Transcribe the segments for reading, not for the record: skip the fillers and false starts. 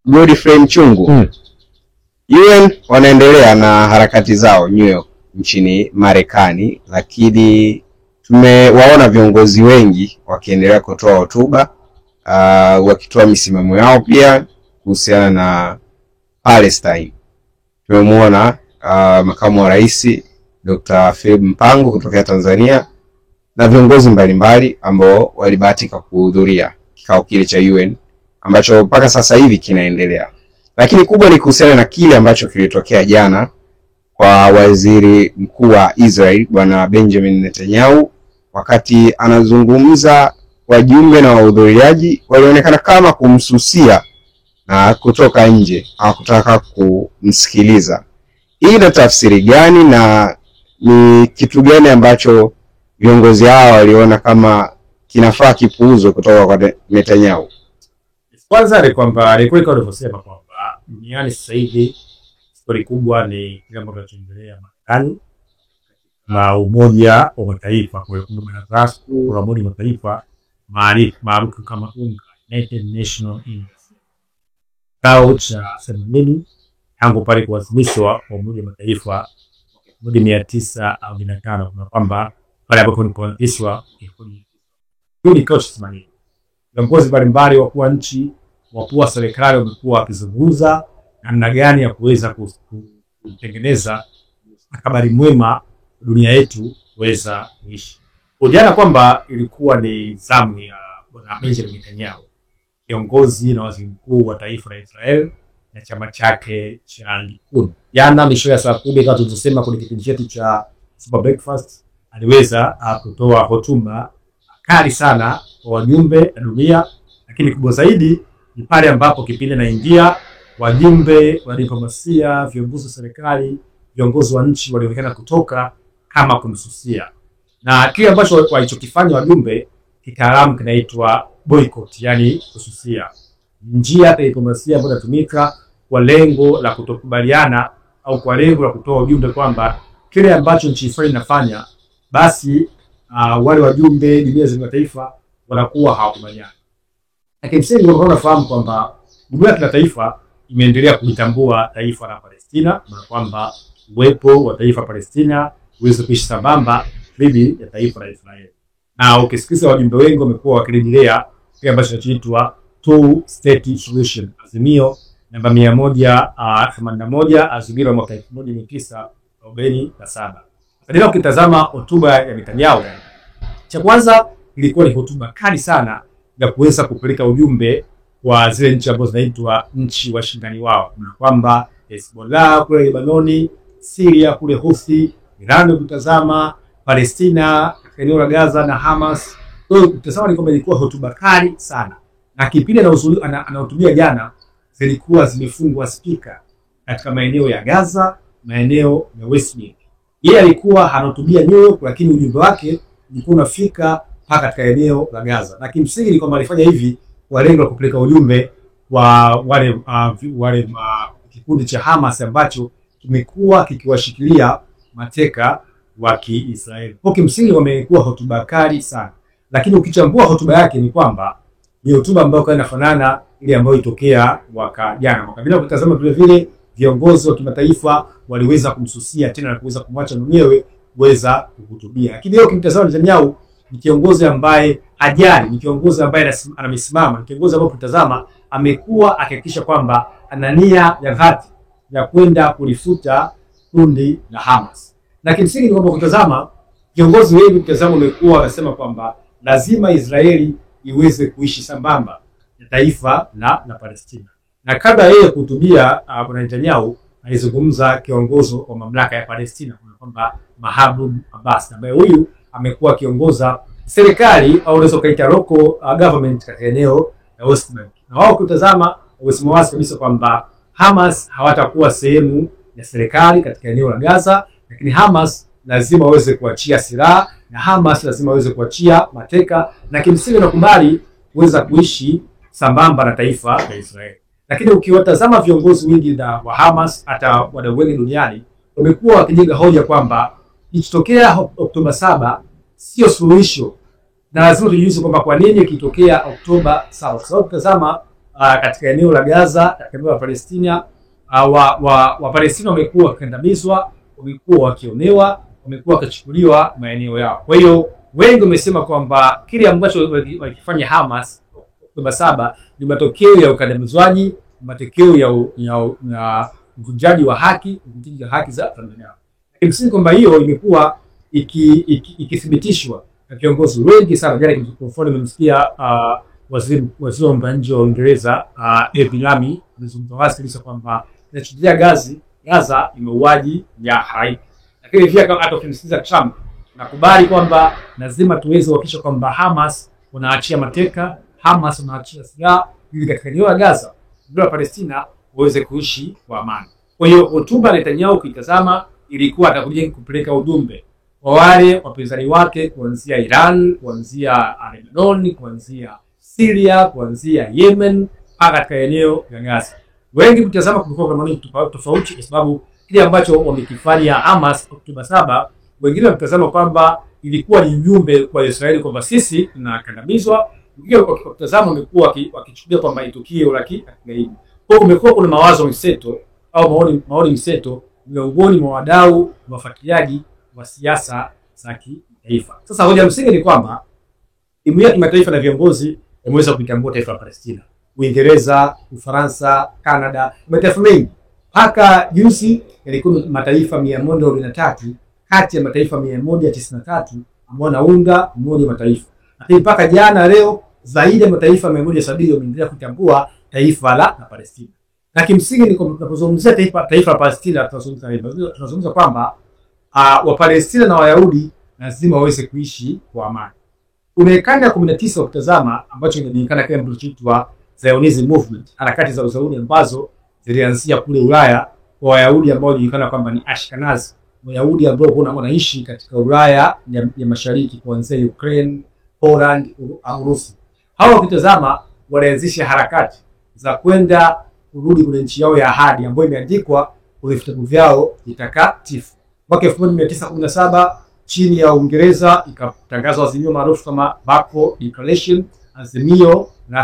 Godfrey Mchungu. UN wanaendelea na harakati zao New York nchini Marekani, lakini tumewaona viongozi wengi wakiendelea kutoa hotuba, wakitoa misimamo yao pia kuhusiana na Palestine. Tumemwona makamu wa rais Dr. Philip Mpango kutoka Tanzania na viongozi mbalimbali ambao walibahatika kuhudhuria kikao kile cha UN ambacho mpaka sasa hivi kinaendelea. Lakini kubwa ni kuhusiana na kile ambacho kilitokea jana kwa waziri mkuu wa Israel Bwana Benjamin Netanyahu. Wakati anazungumza, wajumbe na wahudhuriaji walionekana kama kumsusia na kutoka nje, hawakutaka kumsikiliza. Hii ina tafsiri gani na ni kitu gani ambacho viongozi hao waliona kama kinafaa kipuuzwe kutoka kwa Netanyahu? Kwanza ni kwamba alikuwa alivyosema kwamba duniani sasa hivi stori kubwa ni kile ambacho kinaendelea Marekani na Umoja wa Mataifa, kwa hiyo kuna Umoja wa Mataifa maarufu kama UNGA, United Nations Kikao cha 80 tangu pale kuwasilishwa kwa Umoja wa Mataifa 1945, na kwamba pale ambapo kuanzishwa ni coach mani viongozi mbalimbali wakuu wa nchi, wakuu wa serikali wamekuwa wakizungumza namna gani ya kuweza kutengeneza habari mwema dunia yetu kuweza kuishi. Jana kwamba ilikuwa ni zamu ya Bwana Benjamin Netanyahu, kiongozi na waziri mkuu wa taifa la Israel na chama chake cha Likud. Jana misho ya saa 10 kama tulivyosema kwenye kipindi chetu cha Super Breakfast, aliweza kutoa hotuba kali sana kwa wajumbe na dunia, lakini kubwa zaidi ni pale ambapo kipindi naingia wajumbe wa diplomasia, viongozi wa serikali, viongozi wa nchi walionekana kutoka kama kumsusia. Na kile ambacho walichokifanya wajumbe kitaalamu kinaitwa boycott, yani kususia. Njia ya diplomasia ambayo inatumika kwa lengo la kutokubaliana au kwa lengo la kutoa ujumbe kwamba kile ambacho nchi fulani inafanya basi wale wajumbe dunia za kimataifa wanakuwa hawakubaliani. Lakini msingi unafahamu kwamba dunia ya kimataifa imeendelea kuitambua taifa la Palestina, na kwamba uwepo wa taifa Palestina uweze kuishi sambamba dhidi ya taifa la Israeli. Na ukisikiza wajumbe wengi wamekuwa wakirejelea kile ambacho kinaitwa two state solution, azimio namba 181, azimio la mwaka 1947. Sasa ukitazama hotuba ya Netanyahu, cha kwanza ilikuwa ni hotuba kali sana ya kuweza kupeleka ujumbe kwa zile nchi ambazo zinaitwa nchi washindani wao, na kwamba Hezbollah kule Lebanoni, Syria kule Houthi, Iran kutazama Palestina, eneo la Gaza na Hamas. Kwa hiyo kutazama ni kwamba ilikuwa hotuba kali sana. Na kipindi anahutubia jana zilikuwa zimefungwa speaker katika maeneo ya Gaza, maeneo ya West Bank. Yeye alikuwa anahutubia New York, lakini ujumbe wake ulikuwa unafika mpaka katika eneo la Gaza. Na kimsingi ni kwamba alifanya hivi kwa lengo la kupeleka ujumbe wa wale kikundi cha Hamas ambacho kimekuwa kikiwashikilia mateka wa Kiisraeli. Kwa kimsingi wamekuwa hotuba kali sana. Lakini ukichambua hotuba yake ni kwamba ni hotuba ambayo inafanana ile ambayo ilitokea mwaka jana. Mwaka bila kutazama vile vile viongozi wa kimataifa waliweza kumsusia tena na kuweza kumwacha mwenyewe kuweza kuhutubia. Lakini leo kimtazama Netanyahu ni kiongozi ambaye hajali, ni kiongozi ambaye anamesimama, ni kiongozi ambaye kutazama amekuwa akihakikisha kwamba ana nia ya dhati ya kwenda kulifuta kundi la Hamas. Na kimsingi ni kwamba kutazama kiongozi wengi kutazama wamekuwa wanasema kwamba lazima Israeli iweze kuishi sambamba na taifa la Palestina. Na kabla yeye kuhutubia Bwana Netanyahu alizungumza kiongozi wa mamlaka ya Palestina kwamba Mahmoud Abbas, ambaye huyu amekuwa kiongoza serikali au unaweza kuita local government katika eneo la West Bank. Na wao kutazama wamesema wazi kabisa kwamba Hamas hawatakuwa sehemu ya serikali katika eneo la Gaza, lakini Hamas lazima waweze kuachia silaha na Hamas lazima waweze kuachia mateka, na kimsingi nakubali kuweza kuishi sambamba na taifa la Israeli. Lakini ukiwatazama viongozi wengi wa Hamas hata wadau wengi duniani wamekuwa wakijenga hoja kwamba ikitokea Oktoba 7 sio suluhisho, na lazima tujiulize kwamba kwa nini ikitokea Oktoba 7. Kwa sababu tazama katika eneo la Gaza, katika eneo la Palestina, wa Palestina wamekuwa wakikandamizwa, wamekuwa wakionewa, wamekuwa wakichukuliwa maeneo yao. Kwa hiyo wengi wamesema kwamba kile ambacho wakifanya Hamas Oktoba 7 ni matokeo ya ukandamizwaji, matokeo ya uvunjaji wa haki, uvunjaji wa haki za Palestina. Kimsingi kwamba hiyo imekuwa ikithibitishwa na viongozi wengi sana. Jana kwa mfano nimemsikia waziri wa mambo ya nje wa Uingereza David Lammy alizungumza wazi kabisa kwamba inachoendelea Gaza imeuaji ya halaiki. Lakini pia kama atofensiza Trump nakubali kwamba lazima tuweze kuhakikisha kwamba Hamas wanaachia mateka, Hamas wanaachia silaha ili katika eneo la Gaza ndio wa Palestina waweze kuishi kwa amani. Kwa hiyo hotuba ya Netanyahu ukitazama ilikuwa atakuja kupeleka ujumbe kwa wale wapinzani wake kuanzia Iran, kuanzia Lebanon, kuanzia Syria, kuanzia Yemen mpaka katika eneo la Gaza. Wengi mtazama kulikuwa kuna maneno tofauti kwa sababu kile ambacho wamekifanya Hamas Oktoba 7, wengine wanatazama kwamba ilikuwa ni ujumbe kwa Israeli kwamba sisi tunakandamizwa. Wengine wakitazama wamekuwa wakichukulia kwamba ni tukio la kigaidi. Kwa hiyo kumekuwa kuna mawazo mseto au maoni mseto miongoni mwa wadau wafuatiliaji wa siasa za kitaifa. Sasa hoja msingi ni kwamba jumuiya ya kimataifa na viongozi wameweza kuitambua taifa la Palestina. Uingereza, Ufaransa, Canada, mataifa mengi. Mpaka juzi yalikuwa mataifa 143 kati ya mataifa 193 ambao naunga Umoja wa Mataifa. Lakini mpaka jana leo zaidi ya mataifa 170 wameendelea kutambua taifa la Palestina. Na kimsingi ni tunapozungumzia taifa la Palestina tunazungumza kwamba Wapalestina na Wayahudi lazima waweze kuishi kwa amani. Kuna kanda 19 ukitazama ambacho inajulikana kama kinachoitwa Zionism Movement, harakati za Uzayuni ambazo zilianzia kule Ulaya kwa Wayahudi ambao wanajulikana kwamba ni Ashkenazi, Wayahudi ambao wanaishi katika Ulaya ya Mashariki kuanzia Ukraine, Poland, Urusi. Hawa ukitazama walianzisha harakati za kwenda kurudi kwenye nchi yao ya ahadi ambayo imeandikwa kwenye vitabu vyao vitakatifu. Mwaka 1917 chini ya Uingereza ikatangazwa azimio maarufu kama Balfour Declaration, azimio na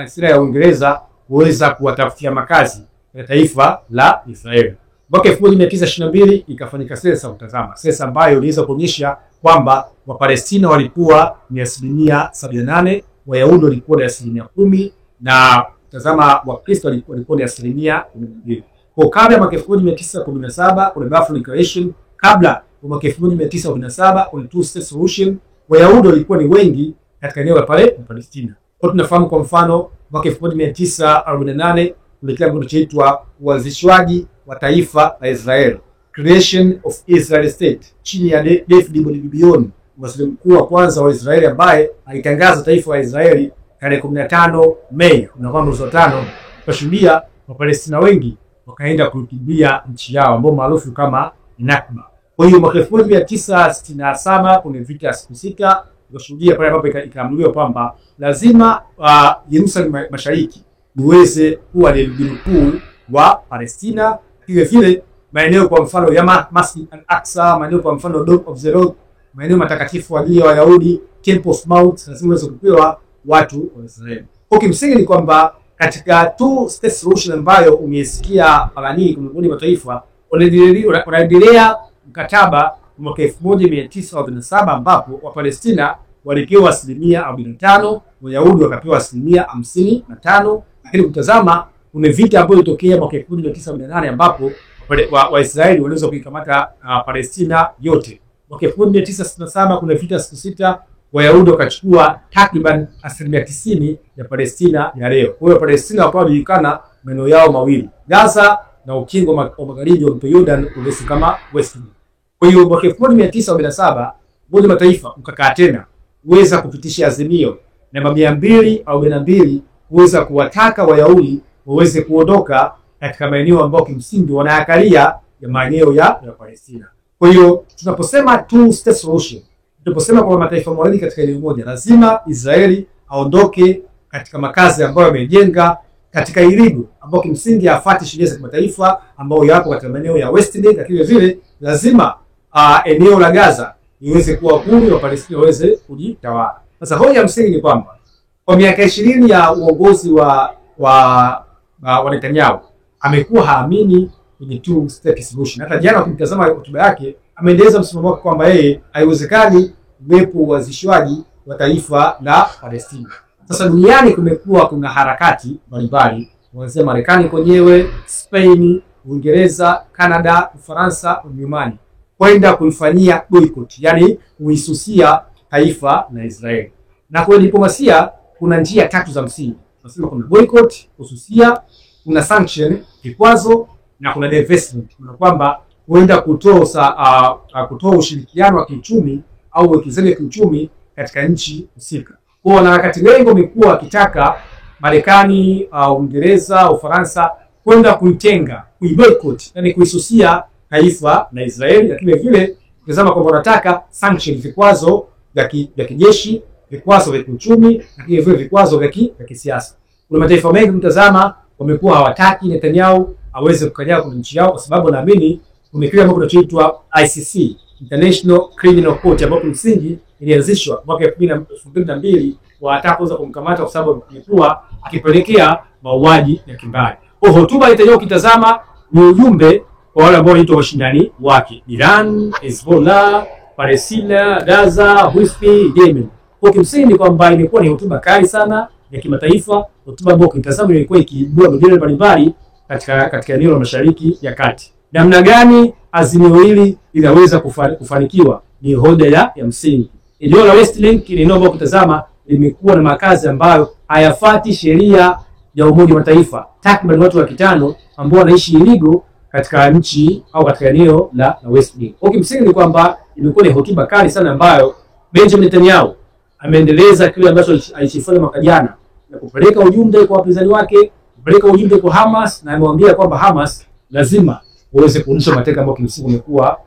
sera ya Uingereza kuweza kuwatafutia makazi ya taifa la Israeli. Mwaka 1922 ikafanyika sensa utazama. Sensa ambayo iliweza kuonyesha kwamba Wapalestina walikuwa ni 78%, Wayahudi walikuwa ni 10% na tazama Wakristo walikuwa ni 12%. Kwa kabla mwaka 1917 kuna Balfour Declaration, kabla mwaka 1917 kuna two state solution, Wayahudi walikuwa ni wengi katika eneo la Palestina. Kwa tunafahamu kwa mfano mwaka 1948 kuna kile kinachoitwa uanzishwaji wa taifa la Israeli, Creation of Israel State, chini ya David Ben-Gurion, waziri mkuu wa kwanza wa Israeli ambaye alitangaza taifa la Israeli tarehe 15 Mei. Unafahamu mwezi wa 5 kushuhudia Wapalestina wengi wakaenda kukimbia nchi yao ambao maarufu kama Nakba. Kwa hiyo mwaka 1967 kuna vita ya siku 6 kushuhudia pale ambapo ikaamriwa kwamba lazima Yerusalemu Mashariki uweze kuwa ni mji mkuu wa Palestina. Vile vile maeneo kwa mfano ya Masjid al-Aqsa, maeneo kwa mfano Dome of the Rock, maeneo matakatifu ajili ya Wayahudi, Temple of Mount, lazima uweze kupewa watu wa Israeli. Kwa kimsingi ni kwamba katika two state solution ambayo umesikia parani kwa Umoja wa Mataifa wanaendelea mkataba mwaka 1947 ambapo Wapalestina walipewa 45%, Wayahudi wakapewa 55%. Lakini kutazama kuna vita ambayo ilitokea mwaka 1978 ambapo Waisraeli waliweza kuikamata Palestina yote. Mwaka 1967 kuna vita siku 6, Wayahudi wakachukua takriban 90% ya Palestina ya leo. Kwa hiyo Palestina wakawa wanajulikana maeneo yao mawili, Gaza na ukingo wa magharibi wa mto Jordan ulifu kama West. Kwa hiyo mwaka 1947 Umoja wa Mataifa ukakaa tena uweza kupitisha azimio namba 242 uweza kuwataka Wayahudi waweze kuondoka katika maeneo ambayo kimsingi wanaakalia ya maeneo ya Palestina. Kwa hiyo tunaposema two state solution, tunaposema kwa mataifa mawili katika eneo moja, lazima Israeli aondoke katika makazi ambayo yamejenga katika iligo ambayo kimsingi hafuati sheria za kimataifa ambayo yako katika maeneo ya West Bank. Lakini vile lazima eneo la Gaza iweze kuwa huru, wa Palestina waweze kujitawala. Sasa hoja msingi ni kwamba kwa miaka 20 ya uongozi wa wa Netanyahu amekuwa haamini kwenye two state solution. Hata jana ukimtazama hotuba yake ameendeleza msimamo wake kwamba yeye haiwezekani uwepo uanzishwaji wa taifa la Palestina. Sasa duniani kumekuwa kuna harakati mbalimbali, kuanzia Marekani kwenyewe, Spain, Uingereza, Canada, Ufaransa, Ujerumani, kwenda kuifanyia boycott, yani kuisusia taifa la Israeli. Na kwa diplomasia kuna njia tatu za msingi. Tunasema kuna boycott, kususia, kuna sanction, vikwazo, na kuna divestment. Kuna kwamba huenda kutoa ushirikiano wa kiuchumi au uwekezaji wa kiuchumi katika nchi husika. Kwa wanaharakati wengi wamekuwa wakitaka Marekani, Uingereza, Ufaransa kwenda kuitenga, kuiboycott, yani kuisusia taifa la Israeli, lakini vile tazama kwamba wanataka sanction, vikwazo vya kijeshi, vikwazo vya kiuchumi, lakini vile vikwazo vya kisiasa. Kuna mataifa mengi mtazama wamekuwa hawataki Netanyahu aweze kukanyaga kwenye nchi yao, kwa sababu naamini kumekuwa mambo yanayoitwa ICC, International Criminal Court, ambapo msingi ilianzishwa mwaka 2002 wanataka kuweza kumkamata kwa sababu alikuwa akipelekea mauaji ya kimbari. Kwa hotuba Netanyahu kitazama ni ujumbe kwa wale ambao wanaitwa washindani wake: Iran, Hezbollah, Palestina, Gaza, Houthi, Yemen. Kwa kimsingi kwamba imekuwa ni hotuba kali sana ya kimataifa, hotuba ambayo kitazama ilikuwa ikiibua mijadala mbalimbali katika eneo la Mashariki ya Kati. Namna gani azimio hili linaweza kufanikiwa ni hoja ya msingi. Eneo la West Bank ni eneo ambalo kutazama limekuwa na makazi ambayo hayafati sheria ya Umoja wa Mataifa. Takriban watu 500 ambao wanaishi illegal katika nchi au katika eneo la West Bank. Kwa kimsingi ni kwamba imekuwa ni hotuba kali sana ambayo Benjamin Netanyahu ameendeleza kile ambacho alishifanya mwaka jana, na kupeleka ujumbe kwa wapinzani wake, kupeleka ujumbe kwa Hamas, na amemwambia kwamba Hamas lazima uweze kurudisha mateka ambao kimsingi umekuwa